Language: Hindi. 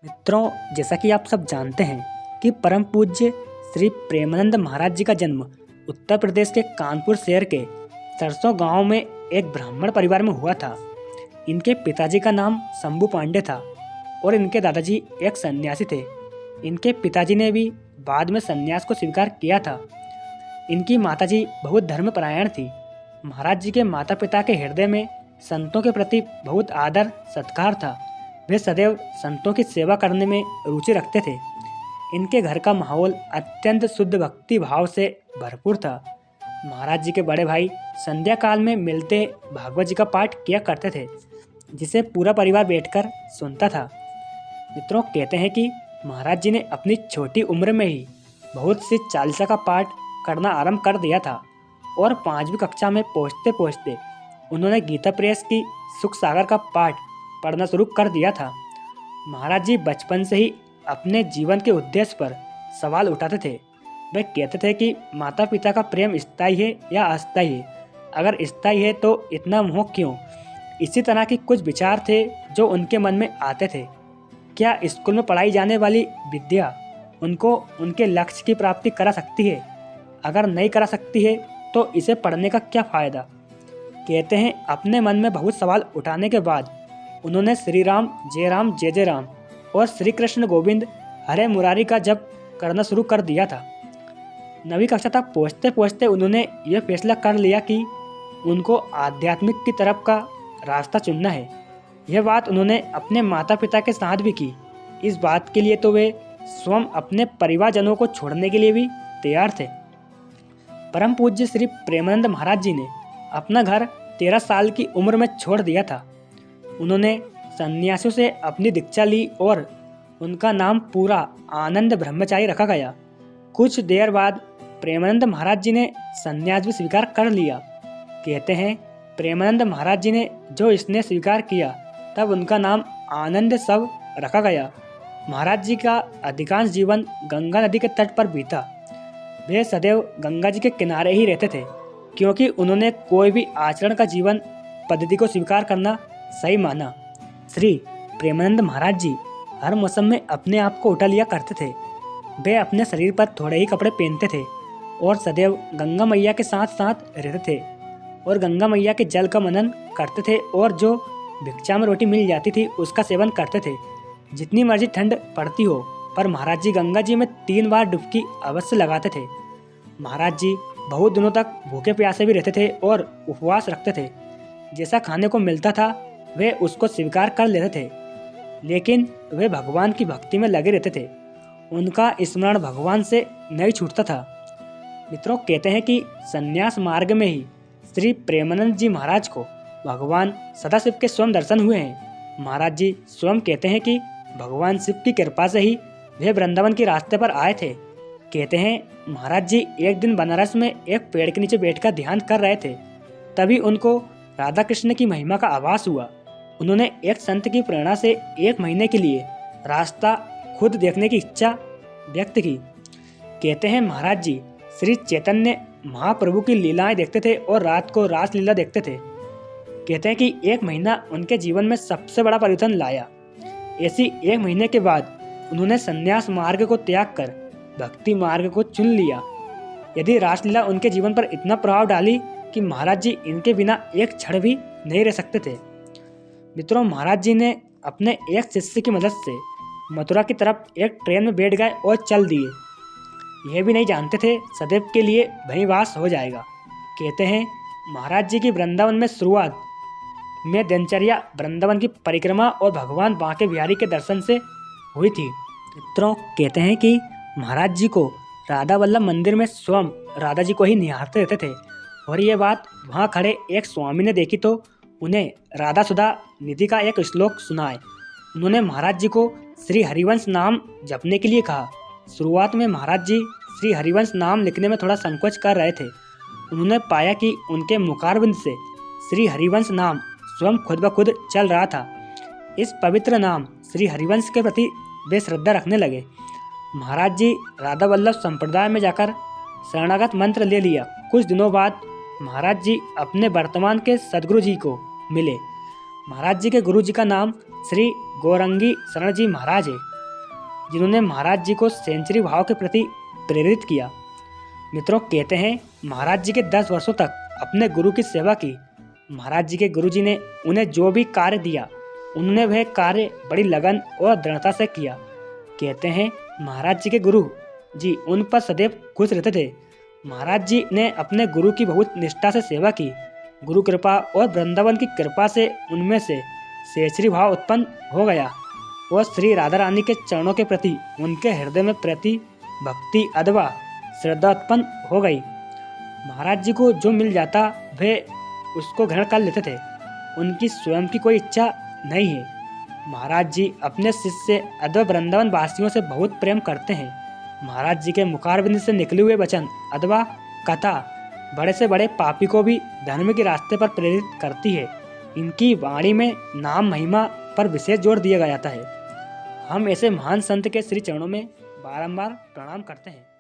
मित्रों, जैसा कि आप सब जानते हैं कि परम पूज्य श्री प्रेमानंद महाराज जी का जन्म उत्तर प्रदेश के कानपुर शहर के सरसों गांव में एक ब्राह्मण परिवार में हुआ था। इनके पिताजी का नाम शंभू पांडे था और इनके दादाजी एक सन्यासी थे। इनके पिताजी ने भी बाद में सन्यास को स्वीकार किया था। इनकी माताजी बहुत धर्मपरायण थी। महाराज जी के माता पिता के हृदय में संतों के प्रति बहुत आदर सत्कार था। वे सदैव संतों की सेवा करने में रुचि रखते थे। इनके घर का माहौल अत्यंत शुद्ध भक्ति भाव से भरपूर था। महाराज जी के बड़े भाई संध्या काल में मिलते भागवत जी का पाठ किया करते थे, जिसे पूरा परिवार बैठकर सुनता था। मित्रों, कहते हैं कि महाराज जी ने अपनी छोटी उम्र में ही बहुत सी चालीसा का पाठ करना आरंभ कर दिया था और 5वीं कक्षा में पहुँचते पहुँचते उन्होंने गीता प्रेस की सुख सागर का पाठ पढ़ना शुरू कर दिया था। महाराज जी बचपन से ही अपने जीवन के उद्देश्य पर सवाल उठाते थे। वे कहते थे कि माता पिता का प्रेम स्थायी है या अस्थायी है, अगर स्थायी है तो इतना मोह क्यों। इसी तरह के कुछ विचार थे जो उनके मन में आते थे। क्या स्कूल में पढ़ाई जाने वाली विद्या उनको उनके लक्ष्य की प्राप्ति करा सकती है? अगर नहीं करा सकती है तो इसे पढ़ने का क्या फ़ायदा। कहते हैं अपने मन में बहुत सवाल उठाने के बाद उन्होंने श्री राम जय जय राम और श्री कृष्ण गोविंद हरे मुरारी का जप करना शुरू कर दिया था। 9वीं कक्षा तक पहुँचते पहुँचते उन्होंने यह फैसला कर लिया कि उनको आध्यात्मिक की तरफ का रास्ता चुनना है। यह बात उन्होंने अपने माता पिता के साथ भी की। इस बात के लिए तो वे स्वयं अपने परिवारजनों को छोड़ने के लिए भी तैयार थे। परम पूज्य श्री प्रेमानंद महाराज जी ने अपना घर 13 साल की उम्र में छोड़ दिया था। उन्होंने सन्यासियों से अपनी दीक्षा ली और उनका नाम पूरा आनंद ब्रह्मचारी रखा गया। कुछ देर बाद प्रेमानंद महाराज जी ने सन्यास भी स्वीकार कर लिया। कहते हैं प्रेमानंद महाराज जी ने जो इसने स्वीकार किया तब उनका नाम आनंद सब रखा गया। महाराज जी का अधिकांश जीवन गंगा नदी के तट पर बीता। वे सदैव गंगा जी के किनारे ही रहते थे, क्योंकि उन्होंने कोई भी आचरण का जीवन पद्धति को स्वीकार करना सही माना। श्री प्रेमानंद महाराज जी हर मौसम में अपने आप को उठा लिया करते थे। वे अपने शरीर पर थोड़े ही कपड़े पहनते थे और सदैव गंगा मैया के साथ साथ रहते थे और गंगा मैया के जल का मनन करते थे और जो भिक्षा में रोटी मिल जाती थी उसका सेवन करते थे। जितनी मर्जी ठंड पड़ती हो, पर महाराज जी गंगा जी में 3 बार डुबकी अवश्य लगाते थे। महाराज जी बहुत दिनों तक भूखे प्यासे भी रहते थे और उपवास रखते थे। जैसा खाने को मिलता था वे उसको स्वीकार कर लेते थे, लेकिन वे भगवान की भक्ति में लगे रहते थे। उनका स्मरण भगवान से नहीं छूटता था। मित्रों, कहते हैं कि संन्यास मार्ग में ही श्री प्रेमानंद जी महाराज को भगवान सदाशिव के स्वयं दर्शन हुए हैं। महाराज जी स्वयं कहते हैं कि भगवान शिव की कृपा से ही वे वृंदावन के रास्ते पर आए थे। कहते हैं महाराज जी एक दिन बनारस में एक पेड़ के नीचे बैठकर ध्यान कर रहे थे। तभी उनको राधा कृष्ण की महिमा का आभास हुआ। उन्होंने एक संत की प्रेरणा से 1 महीने के लिए रास्ता खुद देखने की इच्छा व्यक्त की। कहते हैं महाराज जी श्री चैतन्य महाप्रभु की लीलाएं देखते थे और रात को रास लीला देखते थे। कहते हैं कि 1 महीना उनके जीवन में सबसे बड़ा परिवर्तन लाया। ऐसी 1 महीने के बाद उन्होंने संन्यास मार्ग को त्याग कर भक्ति मार्ग को चुन लिया। यदि रासलीला उनके जीवन पर इतना प्रभाव डाली कि महाराज जी इनके बिना एक क्षण भी नहीं रह सकते थे। मित्रों, महाराज जी ने अपने एक शिष्य की मदद से मथुरा की तरफ एक ट्रेन में बैठ गए और चल दिए। यह भी नहीं जानते थे सदैव के लिए वहीं वास हो जाएगा। कहते हैं महाराज जी की वृंदावन में शुरुआत में दिनचर्या वृंदावन की परिक्रमा और भगवान बांके बिहारी के दर्शन से हुई थी। मित्रों, कहते हैं कि महाराज जी को राधा वल्लभ मंदिर में स्वयं राधा जी को ही निहारते रहते थे और ये बात वहाँ खड़े एक स्वामी ने देखी तो उन्हें राधा सुधा निधि का एक श्लोक सुनाए। उन्होंने महाराज जी को श्री हरिवंश नाम जपने के लिए कहा। शुरुआत में महाराज जी श्री हरिवंश नाम लिखने में थोड़ा संकोच कर रहे थे। उन्होंने पाया कि उनके मुखारबिंद से श्री हरिवंश नाम स्वयं खुद ब खुद चल रहा था। इस पवित्र नाम श्री हरिवंश के प्रति वे श्रद्धा रखने लगे। महाराज जी राधा वल्लभ संप्रदाय में जाकर शरणागत मंत्र ले लिया। कुछ दिनों बाद महाराज जी अपने वर्तमान के सदगुरु जी को मिले। महाराज जी के गुरु जी का नाम श्री गौरंगी शरण जी महाराज है। जिन्होंने महाराज जी को सेंचुरी भाव के प्रति प्रेरित किया। मित्रों, कहते हैं महाराज जी के 10 वर्षों तक अपने गुरु की सेवा की। महाराज जी के गुरुजी ने उन्हें जो भी कार्य दिया, उन्होंने वह कार्य बड़ी लगन और दृढ़ता से किया। कहते हैं महाराज जी के गुरु जी उन पर सदैव खुश रहते थे। महाराज जी ने अपने गुरु की बहुत निष्ठा से सेवा की। गुरु कृपा और वृंदावन की कृपा से उनमें से सेचरी भाव उत्पन्न हो गया और श्री राधा रानी के चरणों के प्रति उनके हृदय में प्रति भक्ति अथवा श्रद्धा उत्पन्न हो गई। महाराज जी को जो मिल जाता वे उसको ग्रहण कर लेते थे। उनकी स्वयं की कोई इच्छा नहीं है। महाराज जी अपने शिष्य अथवा वृंदावन वासियों से बहुत प्रेम करते हैं। महाराज जी के मुखारबिंद से निकले हुए वचन अथवा कथा बड़े से बड़े पापी को भी धर्म के रास्ते पर प्रेरित करती है। इनकी वाणी में नाम महिमा पर विशेष जोर दिया जाता है। हम ऐसे महान संत के श्री चरणों में बारंबार प्रणाम करते हैं।